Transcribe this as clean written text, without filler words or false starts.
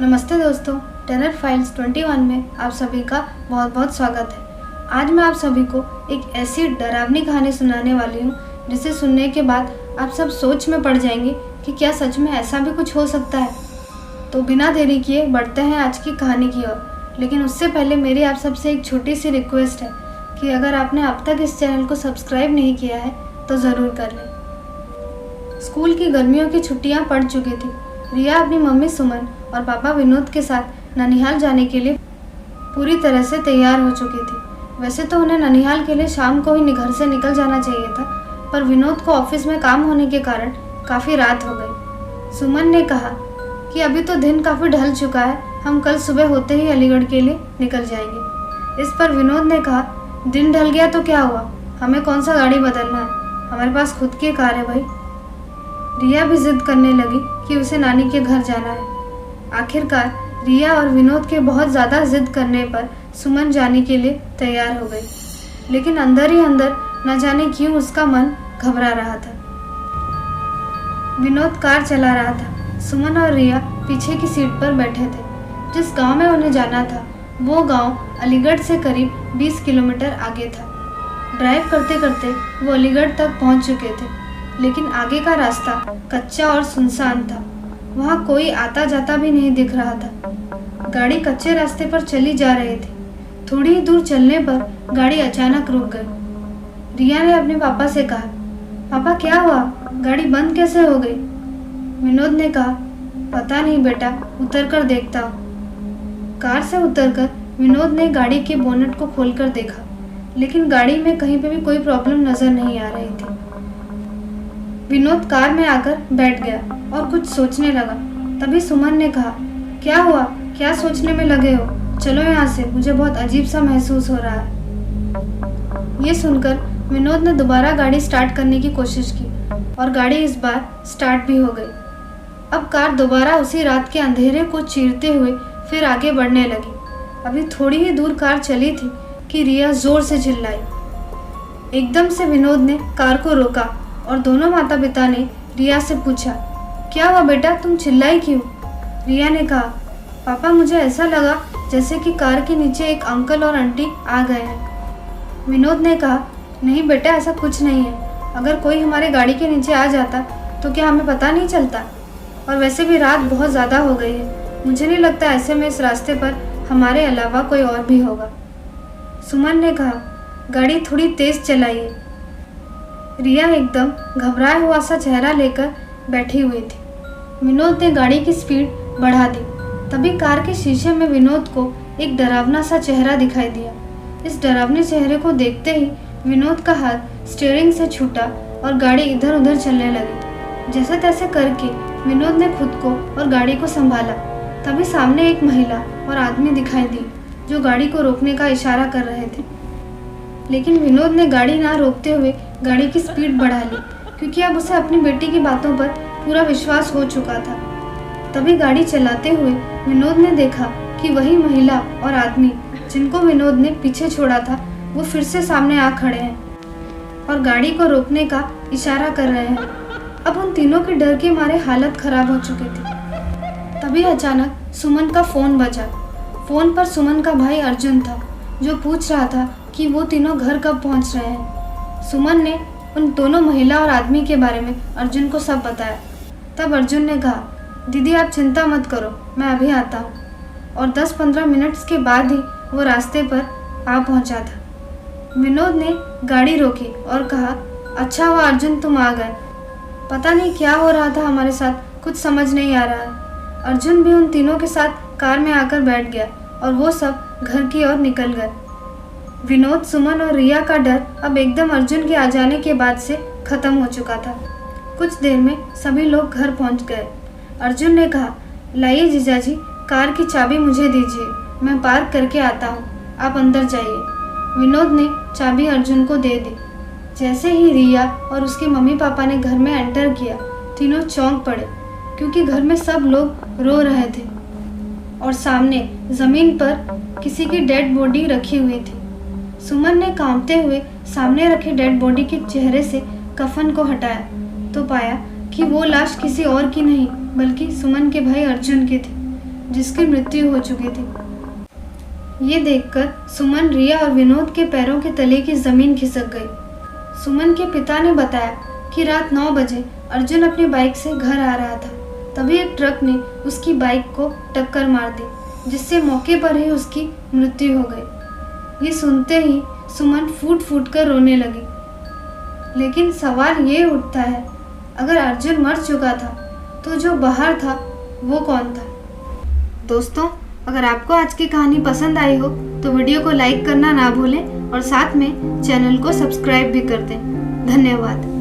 नमस्ते दोस्तों, terror files 21 में आप सभी का बहुत बहुत स्वागत है। आज मैं आप सभी को एक ऐसी डरावनी कहानी सुनाने वाली हूँ जिसे सुनने के बाद आप सब सोच में पड़ जाएंगे कि क्या सच में ऐसा भी कुछ हो सकता है। तो बिना देरी किए बढ़ते हैं आज की कहानी की ओर। लेकिन उससे पहले मेरी आप सबसे एक छोटी सी रिक्वेस्ट है कि अगर आपने अब तक इस चैनल को सब्सक्राइब नहीं किया है तो ज़रूर कर लें। स्कूल की गर्मियों की छुट्टियाँ पड़ चुकी थी। रिया अपनी मम्मी सुमन और पापा विनोद के साथ ननिहाल जाने के लिए पूरी तरह से तैयार हो चुकी थी। वैसे तो उन्हें ननिहाल के लिए शाम को ही घर से निकल जाना चाहिए था, पर विनोद को ऑफिस में काम होने के कारण काफ़ी रात हो गई। सुमन ने कहा कि अभी तो दिन काफ़ी ढल चुका है, हम कल सुबह होते ही अलीगढ़ के लिए निकल जाएंगे। इस पर विनोद ने कहा, दिन ढल गया तो क्या हुआ, हमें कौन सा गाड़ी बदलना है, हमारे पास खुद की कार है भाई। रिया भी जिद करने लगी कि उसे नानी के घर जाना है। आखिरकार रिया और विनोद के बहुत ज़्यादा जिद करने पर सुमन जाने के लिए तैयार हो गई, लेकिन अंदर ही अंदर न जाने क्यों उसका मन घबरा रहा था। विनोद कार चला रहा था, सुमन और रिया पीछे की सीट पर बैठे थे। जिस गांव में उन्हें जाना था वो गांव अलीगढ़ से करीब 20 किलोमीटर आगे था। ड्राइव करते करते वो अलीगढ़ तक पहुंच चुके थे, लेकिन आगे का रास्ता कच्चा और सुनसान था। वहाँ कोई आता जाता भी नहीं दिख रहा था। गाड़ी कच्चे रास्ते पर चली जा रही थी। थोड़ी ही दूर चलने पर गाड़ी अचानक रुक गई। रिया ने अपने पापा से कहा, पापा क्या हुआ, गाड़ी बंद कैसे हो गई? विनोद ने कहा, पता नहीं बेटा, उतर कर देखता हूँ। कार से उतरकर विनोद ने गाड़ी के बोनट को खोलकर देखा, लेकिन गाड़ी में कहीं पे भी कोई प्रॉब्लम नजर नहीं आ रही थी। विनोद कार में आकर बैठ गया और कुछ सोचने लगा। तभी सुमन ने कहा, क्या हुआ, क्या सोचने में लगे हो, चलो यहाँ से, मुझे बहुत अजीब सा महसूस हो रहा है। ये सुनकर विनोद ने दोबारा गाड़ी स्टार्ट करने की कोशिश की और गाड़ी इस बार स्टार्ट भी हो गई। अब कार दोबारा उसी रात के अंधेरे को चीरते हुए फिर आगे बढ़ने लगी। अभी थोड़ी ही दूर कार चली थी कि रिया जोर से चिल्लाई। एकदम से विनोद ने कार को रोका और दोनों माता पिता ने रिया से पूछा, क्या हुआ बेटा, तुम चिल्लाई क्यों? रिया ने कहा, पापा मुझे ऐसा लगा जैसे कि कार के नीचे एक अंकल और आंटी आ गए हैं। विनोद ने कहा, नहीं बेटा, ऐसा कुछ नहीं है। अगर कोई हमारे गाड़ी के नीचे आ जाता तो क्या हमें पता नहीं चलता? और वैसे भी रात बहुत ज़्यादा हो गई है, मुझे नहीं लगता ऐसे में इस रास्ते पर हमारे अलावा कोई और भी होगा। सुमन ने कहा, गाड़ी थोड़ी तेज़ चलाइए। रिया एकदम घबराया हुआ सा चेहरा लेकर बैठी हुई थी। विनोद ने गाड़ी की स्पीड बढ़ा दी। तभी कार के शीशे में विनोद को एक डरावना सा चेहरा दिखाई दिया। इस डरावने चेहरे को देखते ही विनोद का हाथ स्टीयरिंग से छूटा और गाड़ी इधर उधर चलने लगी। जैसे तैसे करके विनोद ने खुद को और गाड़ी को संभाला। तभी सामने एक महिला और आदमी दिखाई दी जो गाड़ी को रोकने का इशारा कर रहे थे, लेकिन विनोद ने गाड़ी ना रोकते हुए गाड़ी की स्पीड बढ़ा ली, क्योंकि अब उसे अपनी बेटी की बातों पर पूरा विश्वास हो चुका था। तभी गाड़ी चलाते हुए विनोद ने देखा कि वही महिला और आदमी जिनको विनोद ने पीछे छोड़ा था वो फिर से सामने आ खड़े हैं और गाड़ी को रोकने का इशारा कर रहे हैं। अब उन तीनों के डर के मारे हालत खराब हो चुकी थी। तभी अचानक सुमन का फ़ोन बजा। फ़ोन पर सुमन का भाई अर्जुन था, जो पूछ रहा था कि वो तीनों घर कब पहुंच रहे हैं। सुमन ने उन दोनों महिला और आदमी के बारे में अर्जुन को सब बताया। तब अर्जुन ने कहा, दीदी आप चिंता मत करो, मैं अभी आता हूँ। और 10-15 मिनट्स के बाद ही वो रास्ते पर आ पहुँचा था। विनोद ने गाड़ी रोकी और कहा, अच्छा हुआ अर्जुन तुम आ गए, पता नहीं क्या हो रहा था हमारे साथ, कुछ समझ नहीं आ रहा है। अर्जुन भी उन तीनों के साथ कार में आकर बैठ गया और वो सब घर की ओर निकल गए। विनोद, सुमन और रिया का डर अब एकदम अर्जुन के आ जाने के बाद से खत्म हो चुका था। कुछ देर में सभी लोग घर पहुंच गए। अर्जुन ने कहा, लाइए जीजाजी, कार की चाबी मुझे दीजिए, मैं पार्क करके आता हूं, आप अंदर जाइए। विनोद ने चाबी अर्जुन को दे दी। जैसे ही रिया और उसके मम्मी पापा ने घर में एंटर किया, तीनों चौंक पड़े, क्योंकि घर में सब लोग रो रहे थे और सामने ज़मीन पर किसी की डेड बॉडी रखी हुई थी। सुमन ने कांपते हुए सामने रखे डेड बॉडी के चेहरे से कफन को हटाया तो पाया कि वो लाश किसी और की नहीं बल्कि सुमन के भाई अर्जुन की थी। जिसकी मृत्यु हो चुकी थी। ये देखकर सुमन, रिया और विनोद के पैरों के तले की जमीन खिसक गई। सुमन के पिता ने बताया कि रात 9 बजे अर्जुन अपनी बाइक से घर आ रहा था। तभी एक ट्रक ने उसकी बाइक को टक्कर मार दी, जिससे मौके पर ही उसकी मृत्यु हो गई। ये सुनते ही सुमन फूट फूट कर रोने लगी। लेकिन सवाल ये उठता है, अगर अर्जुन मर चुका था तो जो बाहर था वो कौन था? दोस्तों, अगर आपको आज की कहानी पसंद आई हो तो वीडियो को लाइक करना ना भूलें और साथ में चैनल को सब्सक्राइब भी कर दें। धन्यवाद।